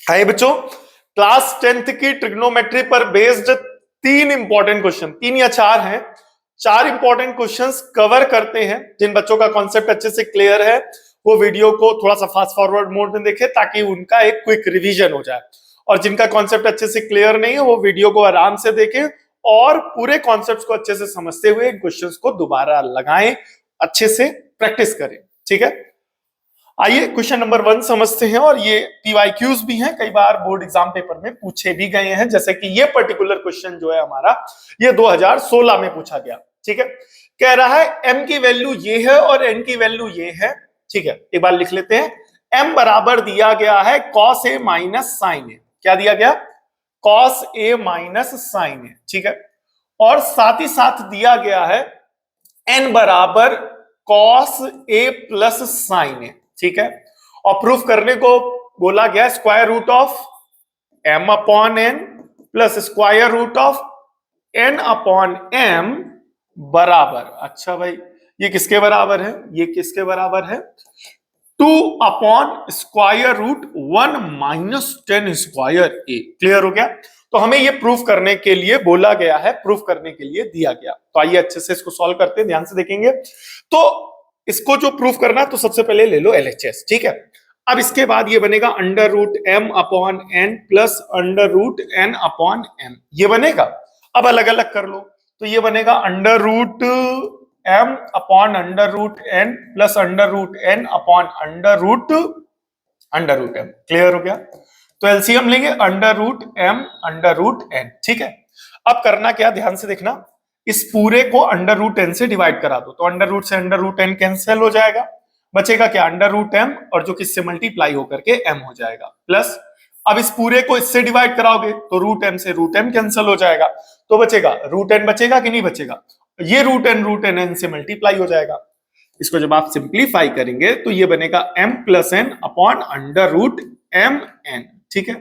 हाय बच्चों, class 10th की trigonometry पर बेस्ड तीन इंपॉर्टेंट क्वेश्चन, तीन या चार हैं, चार इंपॉर्टेंट क्वेश्चंस कवर करते हैं। जिन बच्चों का कॉन्सेप्ट अच्छे से क्लियर है वो वीडियो को थोड़ा सा फास्ट फॉरवर्ड मोड में देखें ताकि उनका एक क्विक रिवीजन हो जाए, और जिनका कॉन्सेप्ट अच्छे से क्लियर नहीं है वो वीडियो को आराम से देखें और पूरे कॉन्सेप्ट को अच्छे से समझते हुए इन क्वेश्चंस को दोबारा लगाएं, अच्छे से प्रैक्टिस करें। ठीक है, आइए क्वेश्चन नंबर 1 समझते हैं। और ये पीवाईक्यूज भी हैं, कई बार बोर्ड एग्जाम पेपर में पूछे भी गए हैं। जैसे कि ये पर्टिकुलर क्वेश्चन जो है हमारा, ये 2016 में पूछा गया। ठीक है, कह रहा है m की वैल्यू ये है और n की वैल्यू ये है। ठीक है, एक बार लिख लेते हैं। m बराबर दिया गया है cos a माइनस साइन ए। क्या दिया गया? cos a minus sign A. ठीक है, और साथ ही साथ दिया गया है n बराबर cos a plus sine A. ठीक है, और प्रूफ करने को बोला गया square root of m upon n plus square root of n upon m बराबर, अच्छा भाई ये किसके बराबर है? ये किसके बराबर है? 2 upon square root 1 minus 10 square a। Clear हो गया? तो हमें ये प्रूफ करने के लिए बोला गया है, प्रूफ करने के लिए दिया गया। तो आइए अच्छे से इसको सॉल्व करते हैं, ध्यान से देखेंगे। तो इसको जो प्रूफ करना है तो सबसे पहले ले लो LHS। ठीक है, अब इसके बाद ये बनेगा under root m upon n plus under root n upon m, ये बनेगा। अब अलग अलग कर लो, तो ये बनेगा under root m upon under root n plus under root n upon under root m। Clear हो गया? तो एलसीएम लेंगे under root m under root n। ठीक है, अब करना क्या, ध्यान से देखना, इस पूरे को अंडर रूट n से डिवाइड करा दो, तो अंडर रूट से अंडर रूट n कैंसिल हो जाएगा, बचेगा क्या? अंडर रूट m, और जो किससे मल्टीप्लाई होकर के m हो जाएगा, प्लस अब इस पूरे को इससे डिवाइड कराओगे तो रूट m से रूट m कैंसिल हो जाएगा, तो बचेगा रूट n, बचेगा कि नहीं बचेगा? ये रूट n से मल्टीप्लाई हो जाएगा। इसको जब आप सिंप्लीफाई करेंगे तो ये बनेगा m plus n upon under root m n। ठीक है,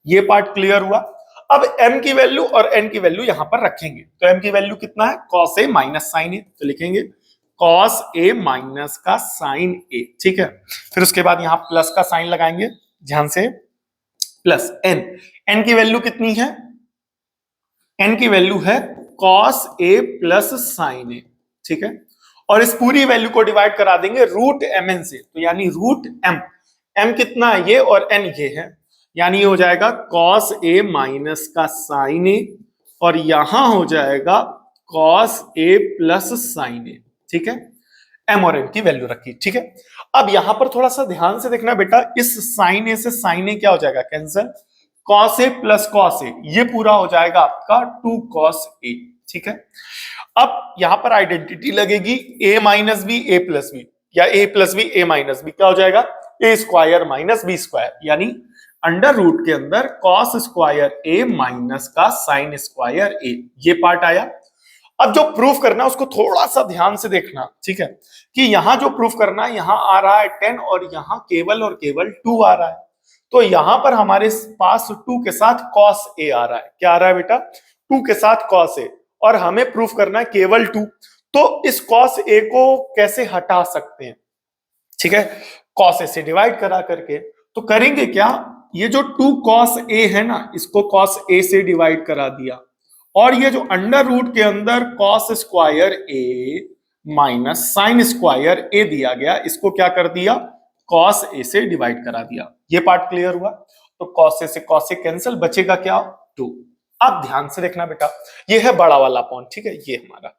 ये पार्ट क्लियर हुआ। अब m की वैल्यू और n की वैल्यू यहां पर रखेंगे, तो m की वैल्यू कितना है? cos a माइनस साइन ए, तो लिखेंगे cos a माइनस का साइन a। ठीक है, फिर उसके बाद यहां प्लस का साइन लगाएंगे, ध्यान से, प्लस n की वैल्यू कितनी है? n की वैल्यू है cos a plus sign a। ठीक है, और इस पूरी वैल्यू को डिवाइड करा देंगे रूट mn से, तो यानी रूट m कितना है? ये, और n ये है, यानी ये हो जाएगा cos a माइनस का साइन a, और यहां हो जाएगा cos a plus sign a। ठीक है, m और n की वैल्यू रखी। ठीक है, अब यहां पर थोड़ा सा ध्यान से देखना बेटा, इस साइन a से साइन a क्या हो जाएगा? Cancel, cos a plus cos a, ये पूरा हो जाएगा आपका 2 cos a। ठीक है, अब यहां पर आइडेंटिटी लगेगी a minus B a plus B, या a plus B a minus B, क्या हो जाएगा? a square minus B square, यानी अंडर रूट के अंदर cos स्क्वायर a माइनस का साइन स्क्वायर a, ये पार्ट आया। अब जो प्रूफ करना है उसको थोड़ा सा ध्यान से देखना। ठीक है, कि यहां जो प्रूफ करना है, यहां आ रहा है 10 और यहां केवल और केवल 2 आ रहा है, तो यहां पर हमारे पास 2 के साथ cos a आ रहा है। क्या आ रहा है बेटा? 2 के साथ cos a, और हमें प्रूफ करना है केवल 2, तो इस cos a को कैसे हटा सकते हैं? ठीक है, cos a से डिवाइड करा करके, तो करेंगे क्या, ये जो 2 cos a है ना, इसको cos a से डिवाइड करा दिया, और ये जो अंडर रूट के अंदर cos square a minus sign square a दिया गया, इसको क्या कर दिया? cos a से डिवाइड करा दिया। ये पार्ट क्लियर हुआ? तो cos a से cos a कैंसिल, बचेगा क्या? 2। अब ध्यान से देखना बेटा, ये है बड़ा वाला पॉइंट। ठीक है, ये हमारा,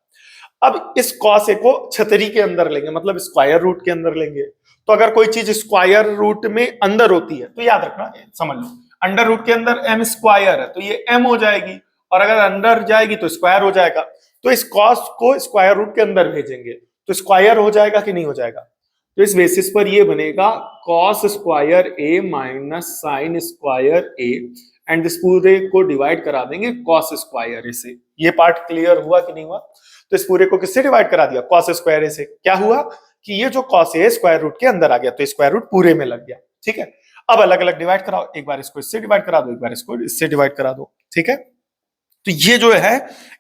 अब इस cos a को छतरी के अंदर लेंगे, मतलब स्क्वायर रूट के अंदर लेंगे। तो अगर कोई चीज स्क्वायर रूट में अंदर होती है तो याद रखना, समझ लो, अंडर रूट के अंदर m स्क्वायर है तो ये m हो जाएगी, और अगर अंदर जाएगी तो स्क्वायर हो जाएगा। तो इस cos को स्क्वायर रूट के अंदर भेजेंगे तो स्क्वायर हो जाएगा कि नहीं हो जाएगा? तो इस बेसिस पर ये बनेगा cos square a minus sign square a, and इस पूरे को डिवाइड करा देंगे cos स्क्वायर a से। ये पार्ट क्लियर हुआ कि नहीं हुआ? तो इस पूरे को किससे डिवाइड करा दिया? cos स्क्वायर a से। क्या हुआ कि ये जो cos a स्क्वायर रूट के अंदर आ गया, तो स्क्वायर रूट पूरे में लग गया। ठीक है, अब अलग अलग डिवाइड कराओ, एक बार इसको इससे डिवाइड करा दो, एक बार इसको इससे डिवाइड करा दो। ठीक है, तो ये जो है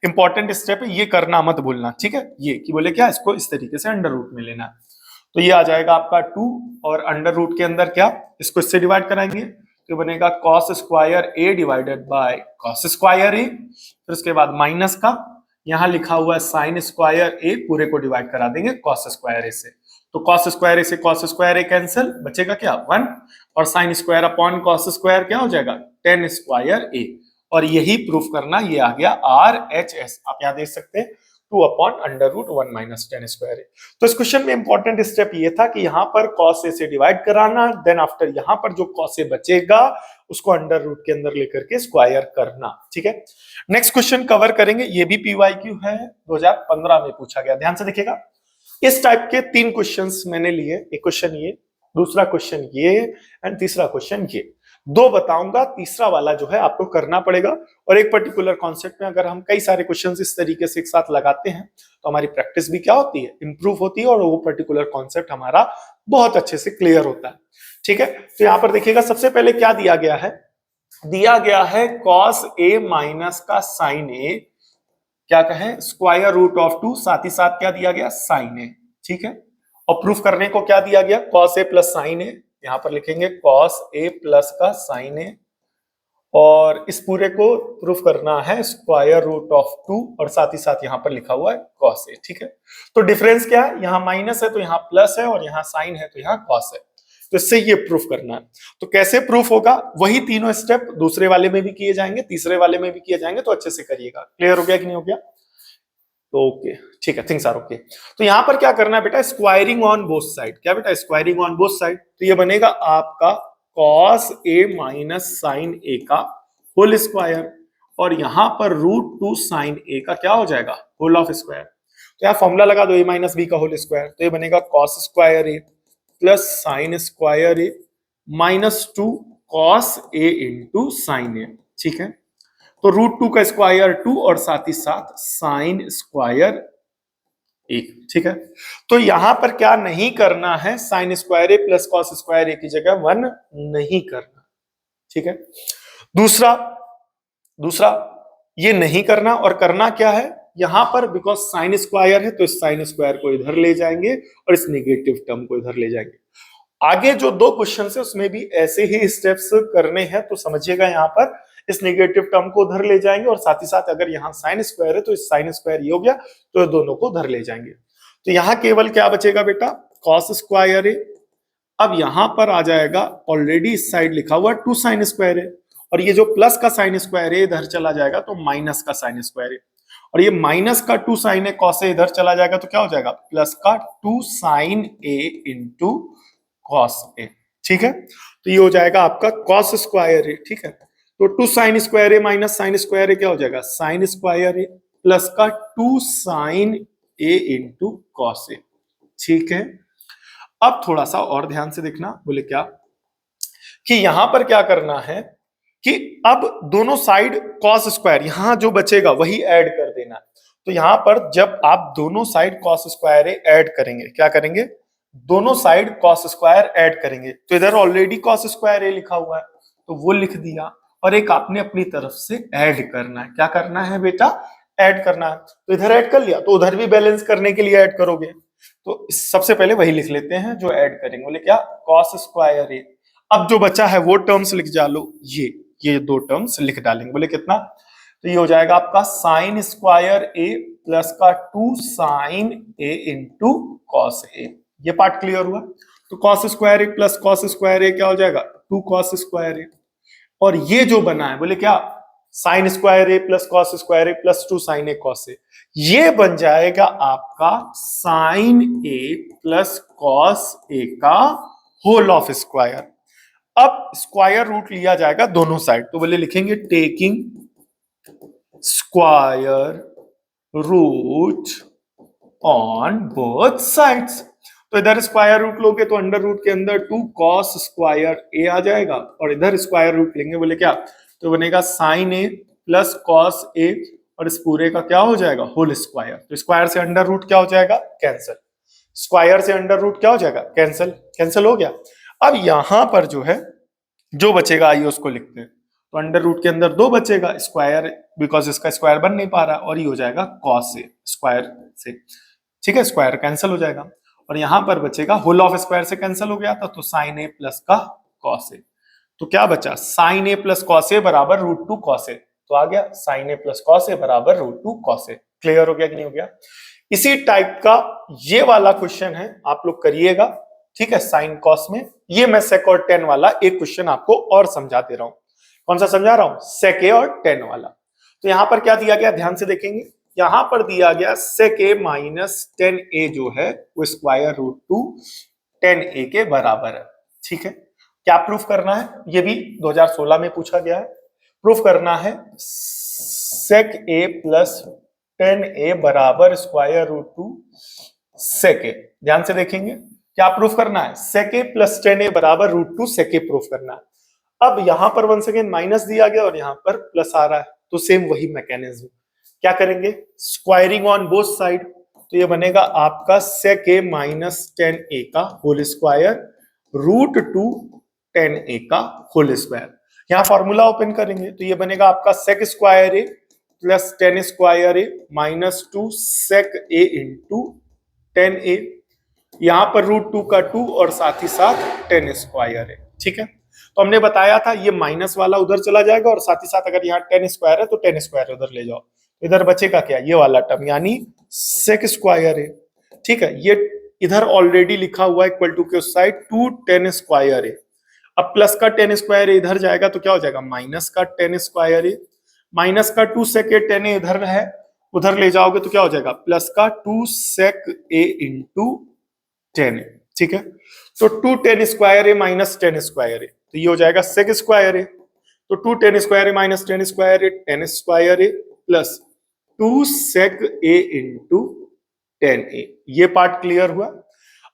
इंपॉर्टेंट स्टेप है, ये करना मत भूलना। ठीक है, ये कि बोले क्या, इसको इस तरीके से अंडर रूट में लेना है, तो ये आ जाएगा आपका 2, और अंडर रूट के अंदर क्या, इसको इससे डिवाइड कराएंगे तो बनेगा cos square A divided by cos square A, फिर उसके बाद माइनस का यहां लिखा हुआ है साइन स्क्वायर ए, पूरे को डिवाइड करा देंगे कॉस स्क्वायर ए से, तो कॉस स्क्वायर ए से कॉस स्क्वायर ए कैंसिल, बचेगा क्या 1, और sine square upon cos square क्या हो जाएगा टेन स्क्वायर ए, और यही प्रूफ करना, ये आ गया RHS, आप यहां देख सकते हैं 2 upon under root 1 minus tan square A. तो इस क्वेश्चन में इंपॉर्टेंट स्टेप ये था कि यहाँ पर कॉस ए से डिवाइड कराना, देन आफ्टर यहाँ पर जो कॉस ए बचेगा उसको अंडर रूट के अंदर लेकर के स्क्वायर करना, ठीक है। नेक्स्ट क्वेश्चन कवर करेंगे, ये भी PYQ है, 2015 में पूछा गया, ध्यान से देखिएगा। इस टाइप के 3 क्वेश्चंस मैंने लिए, एक क्वेश्चन ये, दूसरा क्वेश्चन ये एंड तीसरा क्वेश्चन ये, 2 बताऊंगा, तीसरा वाला जो है आपको करना पड़ेगा। और एक पर्टिकुलर कॉन्सेप्ट में अगर हम कई सारे क्वेश्चंस इस तरीके से एक साथ लगाते हैं तो हमारी प्रैक्टिस भी क्या होती है, इंप्रूव होती है, और वो पर्टिकुलर कॉन्सेप्ट हमारा बहुत अच्छे से क्लियर होता है, ठीक है। तो यहां पर देखिएगा, सबसे पहले क्या दिया गया है, दिया गया है कॉस ए माइनस का साइन ए, क्या कहें स्क्वायर रूट ऑफ 2, साथ ही साथ क्या दिया गया साइन ए, ठीक है। और प्रूफ करने को क्या दिया गया, कॉस ए प्लस साइन ए, यहां पर लिखेंगे कॉस ए प्लस का साइन ए, और इस पूरे को प्रूफ करना है स्क्वायर रूट ऑफ 2, और साथ ही साथ यहां पर लिखा हुआ है कॉस ए, ठीक है। तो डिफरेंस क्या है, यहां माइनस है तो यहां प्लस है, और यहां साइन है तो यहां कॉस है, तो इससे ये प्रूफ करना है। तो कैसे प्रूफ होगा, वही तीनों स्टेप दूसरे वाले में भी किए जाएंगे, तीसरे वाले में भी किए जाएंगे, तो अच्छे से करिएगा। क्लियर हो गया कि नहीं हो गया, तो ओके, ठीक है, थिंग्स आर ओके। तो यहां पर क्या करना है बेटा, स्क्वायरिंग ऑन बोथ साइड, क्या बेटा स्क्वायरिंग ऑन बोथ साइड, तो ये बनेगा आपका कॉस ए माइनस साइन ए का होल स्क्वायर, और यहां पर रूट 2 साइन ए का क्या हो जाएगा होल ऑफ स्क्वायर। तो यहां फॉर्मूला लगा दो, ए माइनस बी का होल स्क्वायर, तो ये बनेगा cos square A plus sine square A minus 2 cos A into sine A, ठीक है। तो रूट 2 का स्क्वायर 2, और साथ ही साथ साइन स्क्वायर 1, ठीक है। तो यहां पर क्या नहीं करना है, sign square A plus cos square A की जगह 1 नहीं करना, ठीक है। दूसरा दूसरा ये नहीं करना, और करना क्या है, यहां पर बिकॉज साइन स्क्वायर है तो इस साइन स्क्वायर को इधर ले जाएंगे और इस नेगेटिव टर्म को इधर ले जाएंगे। आगे जो 2 क्वेश्चन है उसमें भी ऐसे ही स्टेप्स करने हैं, तो समझिएगा यहां पर इस नेगेटिव टर्म को उधर ले जाएंगे, और साथ ही साथ अगर यहाँ साइन स्क्वायर है तो इस साइन स्क्वायर ये हो गया, तो दोनों को उधर ले जाएंगे। तो यहाँ केवल क्या बचेगा बेटा, कॉस स्क्वायर ए, अब यहां पर आ जाएगा, ऑलरेडी इस साइड लिखा हुआ 2 साइन स्क्वायर है, और ये जो प्लस का साइन स्क्वायर है इधर चला जाएगा तो माइनस का साइन स्क्वायर है, और ये माइनस का 2 साइन है कॉस ए इधर चला जाएगा तो क्या हो जाएगा प्लस का 2 sine A into cos A, ठीक है। तो ये हो जाएगा आपका कॉस स्क्वायर ए, ठीक है। तो 2 sign square A minus sign square A क्या हो जाएगा साइन स्क्वायर ए, प्लस का 2 sine A into cos A, ठीक है। अब थोड़ा सा और ध्यान से देखना, बोले क्या कि यहां पर क्या करना है कि अब दोनों साइड कॉस स्क्वायर, यहां जो बचेगा वही ऐड कर देना। तो यहां पर जब आप दोनों साइड कॉस स्क्वायर ऐड करेंगे, क्या करेंगे, दोनों साइड कॉस स्क्वायर ऐड करेंगे, तो इधर ऑलरेडी कॉस स्क्वायर ए लिखा हुआ है तो वो लिख दिया, और एक आपने अपनी तरफ से ऐड करना है, क्या करना है बेटा ऐड करना है। तो इधर ऐड कर लिया तो उधर भी बैलेंस करने के लिए ऐड करोगे, तो सबसे पहले वही लिख लेते हैं जो ऐड करेंगे, बोले क्या कॉस स्क्वायर ए। अब जो बचा है वो टर्म्स लिख डालो, ये 2 टर्म्स लिख डालेंगे, बोले कितना, तो ये हो जाएगा आपका साइन स्क्वायर ए प्लस का 2 sine A into cos A. ये पार्ट क्लियर हुआ। तो cos square A plus cos square A क्या हो जाएगा 2 कॉस स्क्वायर ए, और ये जो बना है बोले क्या sine square A plus cos square A plus 2 sine A cos A, ये बन जाएगा आपका sine A plus cos A का होल ऑफ स्क्वायर। अब स्क्वायर रूट लिया जाएगा दोनों साइड, तो बोले लिखेंगे taking square root on both sides. तो इधर स्क्वायर रूट लोगे तो अंडर रूट के अंदर 2 कॉस स्क्वायर ए आ जाएगा, और इधर स्क्वायर रूट लेंगे बोले क्या, तो बनेगा साइन ए प्लस कॉस ए, और इस पूरे का क्या हो जाएगा होल स्क्वायर। तो स्क्वायर से अंडर रूट क्या हो जाएगा कैंसिल, स्क्वायर से अंडर रूट क्या हो जाएगा कैंसिल, कैंसिल हो गया। अब यहां पर जो है जो बचेगा आइए उसको लिखते हैं, तो अंडर रूट के अंदर 2 बचेगा, स्क्वायर बिकॉज इसका स्क्वायर बन नहीं पा रहा, और ये हो जाएगा कॉस ए स्क्वायर से, ठीक है, स्क्वायर कैंसिल हो जाएगा, और यहां पर बचेगा होल ऑफ स्क्वायर से कैंसिल हो गया था तो साइन ए प्लस का कॉस ए। तो क्या बचा, साइन ए प्लस कॉस ए बराबर रूट टू कॉस ए। तो आ गया साइन ए प्लस कॉस ए बराबर root two cos A. Clear हो गया कि नहीं हो गया? इसी टाइप का ये वाला क्वेश्चन है, आप लोग करिएगा, ठीक है, साइन कॉस में। ये मैं सेक और टेन वाला एक क्वेश्चन आपको और समझा दे रहा हूं। कौन सा समझा रहा हूं? सेक ए और टेन वाला। तो यहां पर क्या दिया गया, ध्यान से देखेंगे, यहां पर दिया गया सेक ए माइनस टेन ए जो है वो स्क्वायर रूट टू टेन ए के बराबर है। ठीक है, क्या प्रूफ करना है? ये भी 2016 में पूछा गया है। प्रूफ करना है सेक ए प्लस टेन ए बराबर स्क्वायर रूट टू सेक ए। ध्यान से देखेंगे, क्या प्रूफ करना है? सेक ए प्लस टेन ए बराबर रूट टू सेक ए प्रूफ करना है। अब यहां पर वन सेकेंड माइनस दिया गया और यहां पर प्लस आ रहा है, तो सेम वही मैकेनिज्म। क्या करेंगे? Squaring on both side. तो ये बनेगा आपका सेक ए माइनस टेन ए का whole square root two tan A का होल स्क्वायर। यहां फॉर्मूला ओपन करेंगे तो ये बनेगा आपका sec square A plus tan square A minus two sec A into tan A. यहां पर रूट टू का टू और साथ ही साथ टेन स्क्वायर है। ठीक है, तो हमने बताया था ये माइनस वाला उधर चला जाएगा और साथ ही साथ अगर यहाँ टेन स्क्वायर है तो टेन स्क्वायर उधर ले जाओ, इधर बचेगा क्या? ये वाला टर्म यानी सेक स्क्वायर है। ठीक है, ये इधर ऑलरेडी लिखा हुआ है इक्वल टू के उस साइड टू टेन स्क्वायर है। अब प्लस का टेन स्क्वायर इधर जाएगा तो क्या हो जाएगा? माइनस का टेन स्क्वायर है। माइनस का टू सेक ए टेन इधर है, उधर ले जाओगे तो क्या हो जाएगा? प्लस का two sec A into tan. ठीक है, तो two tan square A minus tan square A, तो ये हो जाएगा सेक स्क्वायर ए। तो two tan square A minus tan square A tan square A plus two sec A into tan A. ये part clear हुआ।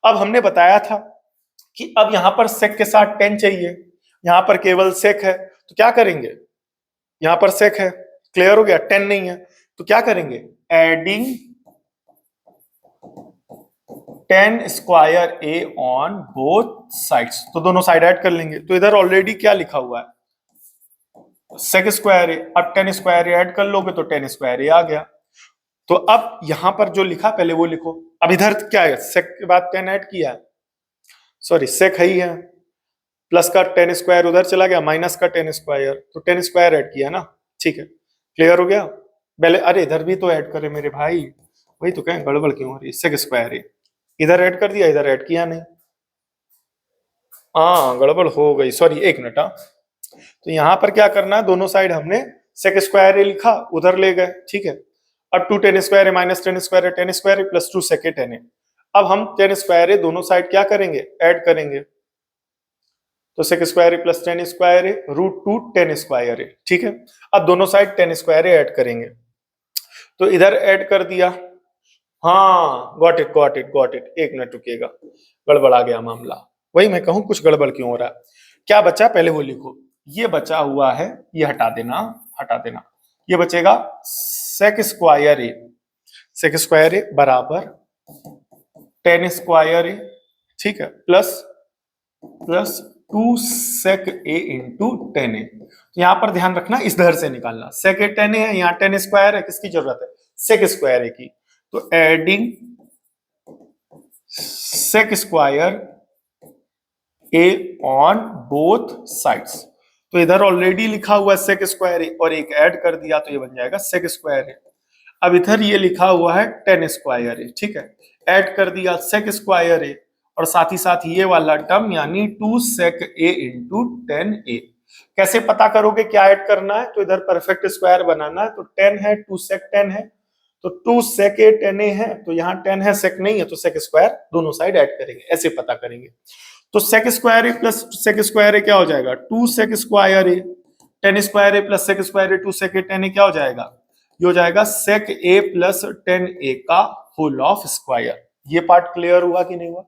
अब हमने बताया था कि अब यहां पर सेक के साथ टेन चाहिए, यहां पर केवल सेक है, तो क्या करेंगे? यहां पर सेक है, क्लियर हो गया, टेन नहीं है, तो क्या करेंगे? Adding ten square A on both sides. तो दोनों साइड ऐड कर लेंगे। तो इधर ऑलरेडी क्या लिखा हुआ है? सेक स्क्वायर ए। अब टेन स्क्वायर ए ऐड कर लोगे तो टेन स्क्वायर ए आ गया। तो अब यहां पर जो लिखा पहले वो लिखो। अब इधर क्या है? सेक के बाद टेन ऐड किया है, सॉरी सेक है ही है, प्लस का टेन स्क्वायर उधर चला गया, माइनस का टेन स्क्वायर, तो टेन स्क्वायर ऐड किया ना। ठीक है, क्लियर हो गया? पहले अरे इधर भी तो ऐड करे मेरे भाई, वही तो कहें गड़बड़ क्यों हो रही है? सेक स्क्वायर ए इधर ऐड कर दिया, इधर ऐड किया नहीं, हाँ गड़बड़ हो गई, सॉरी एक मिनट। हाँ, तो यहां पर क्या करना है? दोनों साइड हमने सेक स्क्वायर ए लिखा, उधर ले गए। ठीक है, अब two tan square A minus tan square A tan square A plus two sec A tan A. अब हम टेन स्क्वायर ए दोनों साइड क्या करेंगे? ऐड करेंगे। तो sec square A plus tan square A root two tan square ए। ठीक है, अब दोनों साइड टेन स्क्वायर ए ऐड करेंगे, तो इधर ऐड कर दिया। हाँ got it got it got it, एक मिनट रुकिएगा, गड़बड़ आ गया मामला। वही मैं कहूं कुछ गड़बड़ क्यों हो रहा है। क्या बचा पहले वो लिखो। ये बचा हुआ है, ये हटा देना, हटा देना। ये बचेगा सेक स्क्वायर ए, सेक स्क्वायर ए बराबर टेन स्क्वायर ए, ठीक है, plus plus two sec A into tan A. यहां पर ध्यान रखना इधर से निकालना, सेक ए टेन ए है, यहाँ टेन स्क्वायर है, किसकी जरूरत है? सेक स्क्वायर ए की। तो adding sec square A on both sides. तो इधर ऑलरेडी लिखा हुआ है सेक स्क्वायर ए और एक ऐड कर दिया तो ये बन जाएगा सेक स्क्वायर ए। अब इधर ये लिखा हुआ है टेन स्क्वायर ए, ठीक है, ऐड कर दिया सेक स्क्वायर ए और साथ ही साथ ये वाला टर्म यानी two sec A into tan A. कैसे पता करोगे क्या ऐड करना है? तो इधर परफेक्ट स्क्वायर बनाना है, तो टेन है, टू सेक टेन है, तो टू सेक ए टेन ए है, तो यहाँ टेन है सेक नहीं है, तो सेक स्क्वायर दोनों साइड ऐड करेंगे, ऐसे पता करेंगे। तो sec square A plus sec square A क्या हो जाएगा? Two sec square A, tan square A plus sec square A two sec A tan A क्या हो जाएगा? ये हो जाएगा सेक ए प्लस टेन ए का होल ऑफ स्क्वायर। ये पार्ट क्लियर हुआ कि नहीं हुआ?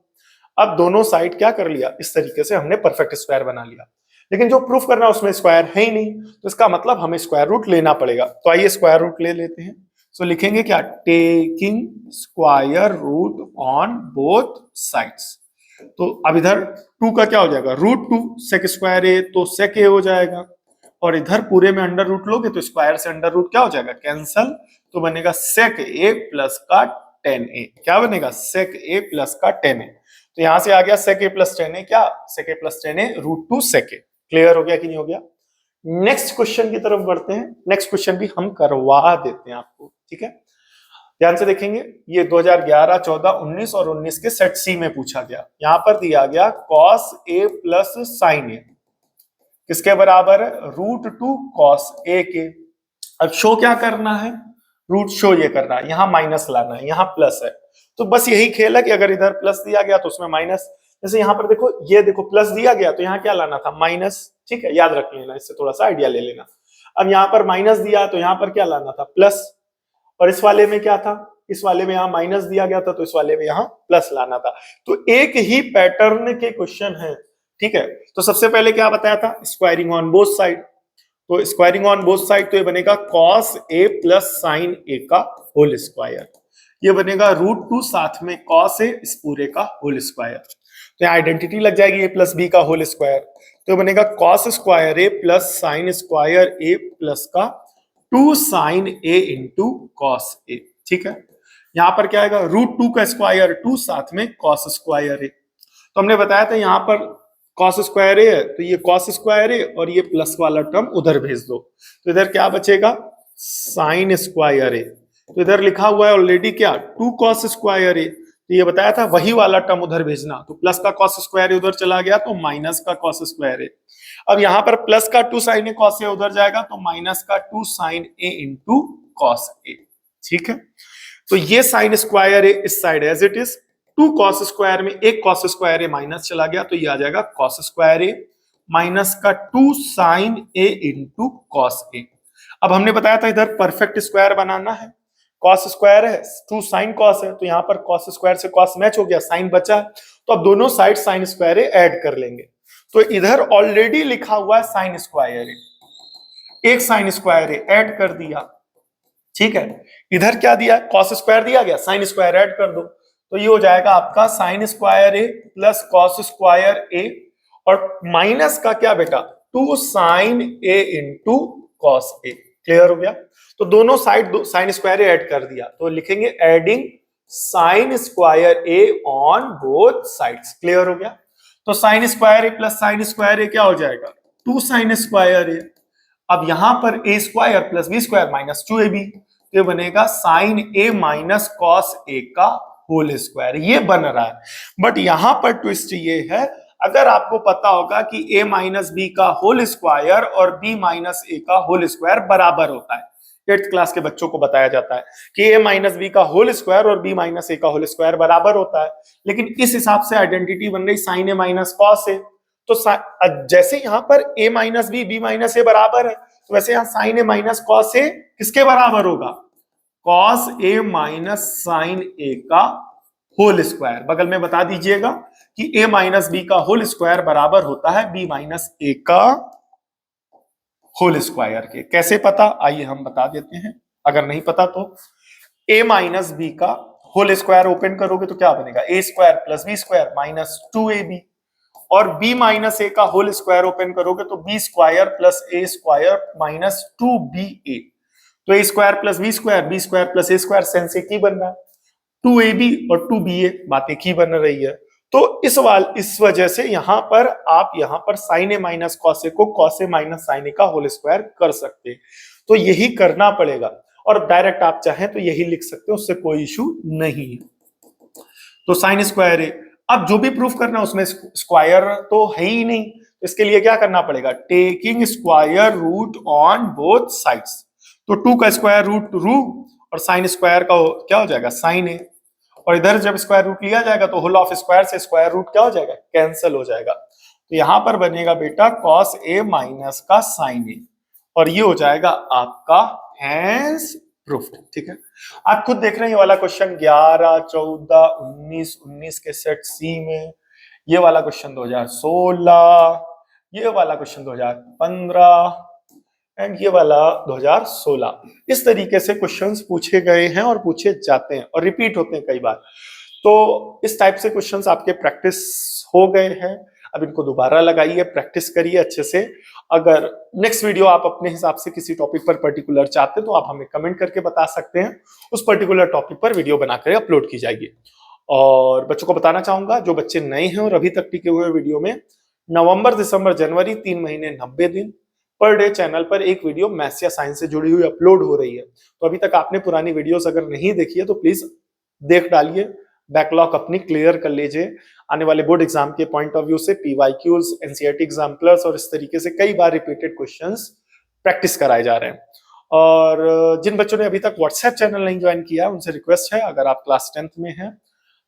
अब दोनों साइड क्या कर लिया? इस तरीके से हमने परफेक्ट स्क्वायर बना लिया, लेकिन जो प्रूफ करना है उसमें स्क्वायर है ही नहीं, तो इसका मतलब हमें स्क्वायर रूट लेना पड़ेगा। तो आइए स्क्वायर रूट ले लेते हैं। सो लिखेंगे क्या? Taking square root on both sides. तो अब इधर टू का क्या हो जाएगा? Root two sec square A, तो सेक ए हो जाएगा, और इधर पूरे में अंडर रूट लोगे तो स्क्वायर से अंडर रूट क्या हो जाएगा? कैंसल। तो बनेगा सेक ए प्लस का टेन ए। क्या बनेगा? सेक ए प्लस का टेन ए। तो यहां से आ गया सेक ए प्लस टेन ए, क्या? सेक ए प्लस टेन ए रूट टू सेक ए। क्लियर हो गया कि नहीं हो गया? नेक्स्ट क्वेश्चन की तरफ बढ़ते हैं। नेक्स्ट क्वेश्चन भी हम करवा देते हैं आपको, ठीक है? ध्यान से देखेंगे, ये 2011, 14, 19 और 19 के सेट सी में पूछा गया। यहां पर दिया गया cos a प्लस साइन ए किसके बराबर है? √2 cos a के। अब शो क्या करना है? रूट शो ये करना है, यहाँ माइनस लाना है, यहाँ प्लस है। तो बस यही खेल है कि अगर इधर प्लस दिया गया तो उसमें माइनस, जैसे यहाँ पर देखो, ये देखो प्लस दिया गया तो यहाँ क्या लाना था? माइनस, ठीक है, याद रख लेना, इससे थोड़ा सा आइडिया ले लेना। अब यहाँ पर माइनस दिया तो यहाँ पर क्या लाना था? प्लस। और इस वाले में क्या था? इस वाले में यहाँ माइनस दिया गया था तो इस वाले में यहाँ प्लस लाना था। तो एक ही पैटर्न के क्वेश्चन है, ठीक है? तो सबसे पहले क्या बताया था? Squaring on both side. तो स्क्वायरिंग ऑन बोथ साइड, तो ये बनेगा cos a plus sign a का होल स्क्वायर। ये बनेगा √2 साथ में cos a इस पूरे का होल स्क्वायर। तो यहाँ आइडेंटिटी लग जाएगी a प्लस b का होल स्क्वायर। तो ये बनेगा cos square a plus sine square a plus का 2 sine a into cos a, ठीक है? यहाँ पर क्या आएगा? √2 का स्क्वायर 2 साथ में cos स्क्वायर a। तो हमने बताया था यहाँ पर cos स्क्वायर ए है तो ये cos स्क्वायर ए और ये प्लस वाला टर्म उधर भेज दो। तो इधर क्या बचेगा? Sign square A. तो इधर लिखा हुआ है ऑलरेडी क्या? 2 cos स्क्वायर ए। तो ये बताया था वही वाला टर्म उधर भेजना। तो प्लस का cos स्क्वायर ए उधर चला गया तो माइनस का cos स्क्वायर ए। अब यहाँ पर प्लस का 2 साइन ए cos ए उधर जाएगा तो माइनस का 2 साइन ए इंटू cos ए, ठीक है? तो ये साइन स्क्वायर ए इस side as it is, 2 cos square में एक cos स्क्वायर ए माइनस चला गया तो ये आ जाएगा cos स्क्वायर ए माइनस का 2 साइन ए इंटू cos ए। अब हमने बताया था इधर परफेक्ट स्क्वायर बनाना है, cos स्क्वायर है 2 साइन cos है तो यहाँ पर cos स्क्वायर से cos मैच हो गया, साइन बचा। तो अब दोनों साइड साइन स्क्वायर ए ऐड कर लेंगे। तो इधर ऑलरेडी लिखा हुआ है साइन स्क्वायर ए, एक साइन स्क्वायर ए ऐड कर दिया, ठीक है? इधर क्या दिया? cos स्क्वायर दिया गया, साइन स्क्वायर ऐड कर दो। तो ये हो जाएगा आपका sign square A plus cos square ए और माइनस का क्या बेटा? 2 sine A into cos A. Clear हो गया? तो दोनों साइड साइन स्क्वायर ए ऐड कर दिया तो लिखेंगे adding sign square A on both sides. Clear हो गया? तो sign square A plus sine square A क्या हो जाएगा? 2 साइन स्क्वायर ए। अब यहां पर A square plus B square minus 2ab, ये बनेगा sine A minus cos A का होल स्क्वायर। ये बन रहा है, बट यहां पर ट्विस्ट ये है, अगर आपको पता होगा कि a माइनस बी का होल स्क्वायर और b माइनस ए का होल स्क्वायर बराबर होता है। 8th क्लास के बच्चों को बताया जाता है कि a माइनस बी का होल स्क्वायर और b माइनस ए का होल स्क्वायर बराबर होता है, लेकिन इस हिसाब से आइडेंटिटी बन रही साइन ए माइनस कॉस ए। तो जैसे यहां पर a माइनस बी माइनस ए बराबर है, तो वैसे यहां साइन ए माइनस कॉस ए किसके बराबर होगा? कॉस ए माइनस साइन ए का होल स्क्वायर। बगल में बता दीजिएगा कि a माइनस बी का होल स्क्वायर बराबर होता है b माइनस ए का होल स्क्वायर के। कैसे पता? आइए हम बता देते हैं, अगर नहीं पता तो। a माइनस बी का होल स्क्वायर ओपन करोगे तो क्या बनेगा? a square plus B square minus 2ab, और b माइनस ए का होल स्क्वायर ओपन करोगे तो b square plus a square minus 2ba। तो a square plus b square plus a square sense एक ही बन रहा है, 2ab और 2ba बात एक ही बन रही है। तो इस वजह से यहां पर साइन ए माइनस कॉस ए को कॉस ए माइनस साइन ए का होल स्क्वायर कर सकते हैं। तो यही करना पड़ेगा, और डायरेक्ट आप चाहें तो यही लिख सकते हो, उससे कोई इशू नहीं है। तो साइन स्क्वायर ए, अब जो भी प्रूफ करना उसमें स्क्वायर तो है ही नहीं, इसके लिए क्या करना पड़ेगा? Taking square root on both sides. तो 2 का स्क्वायर रूट और साइन स्क्वायर का क्या हो जाएगा? Sine A. और इधर जब स्क्वायर रूट लिया जाएगा तो होल ऑफ स्क्वायर से स्क्वायर रूट क्या हो जाएगा? कैंसिल हो जाएगा। तो यहां पर बनेगा बेटा कॉस ए माइनस का साइन ए, और ये हो जाएगा आपका हैंस प्रूफ्ड। ठीक है, आप खुद देख रहे हैं ये वाला क्वेश्चन 11, 14, 19 के सेट सी में, ये वाला क्वेश्चन 2016, ये वाला क्वेश्चन 2015 एंड ये वाला 2016। इस तरीके से क्वेश्चंस पूछे गए हैं और पूछे जाते हैं और रिपीट होते हैं कई बार। तो इस टाइप से क्वेश्चंस आपके प्रैक्टिस हो गए हैं, अब इनको दोबारा लगाइए, प्रैक्टिस करिए अच्छे से। अगर नेक्स्ट वीडियो आप अपने हिसाब से किसी टॉपिक पर पर्टिकुलर चाहते हैं तो आप हमें कमेंट करके बता सकते हैं, उस पर्टिकुलर टॉपिक पर वीडियो बनाकर अपलोड की जाएगी। और बच्चों को बताना चाहूंगा, जो बच्चे नए हैं और अभी तक टिके हुए वीडियो में, नवंबर, दिसंबर, जनवरी 3 महीने 90 दिन पर डे चैनल पर एक वीडियो मैथ्स या साइंस से जुड़ी हुई अपलोड हो रही है। तो अभी तक आपने पुरानी वीडियोस अगर नहीं देखी है तो प्लीज देख डालिए, बैकलॉग अपनी क्लियर कर लीजिए। आने वाले बोर्ड एग्जाम के पॉइंट ऑफ व्यू से पीवाईक्यूज, एनसीईआरटी एग्जाम प्लस और इस तरीके से कई बार रिपीटेड क्वेश्चंस प्रैक्टिस कराए जा रहे हैं। और जिन बच्चों ने अभी तक व्हाट्सएप चैनल नहीं ज्वाइन किया उनसे रिक्वेस्ट है, अगर आप क्लास 10th में हैं,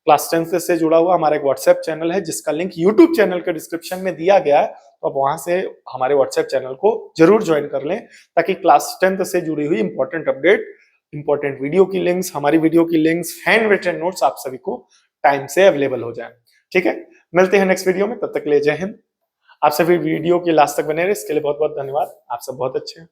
क्लास 10th से जुड़ा हुआ हमारा एक व्हाट्सएप चैनल है जिसका लिंक यूट्यूब चैनल के डिस्क्रिप्शन में दिया गया है, तो आप वहां से हमारे व्हाट्सएप चैनल को जरूर ज्वाइन कर लें ताकि क्लास 10th से जुड़ी हुई इंपॉर्टेंट अपडेट, इंपॉर्टेंट वीडियो की लिंक्स, हमारी वीडियो की लिंक्स, हैंड रिटन नोट्स आप सभी को टाइम से अवेलेबल हो जाए। ठीक है, मिलते हैं नेक्स्ट वीडियो में, तब तक ले जय हिंद। आप सभी वीडियो के लास्ट तक बने रहे, इसके लिए बहुत बहुत धन्यवाद। आप सब बहुत अच्छे हैं।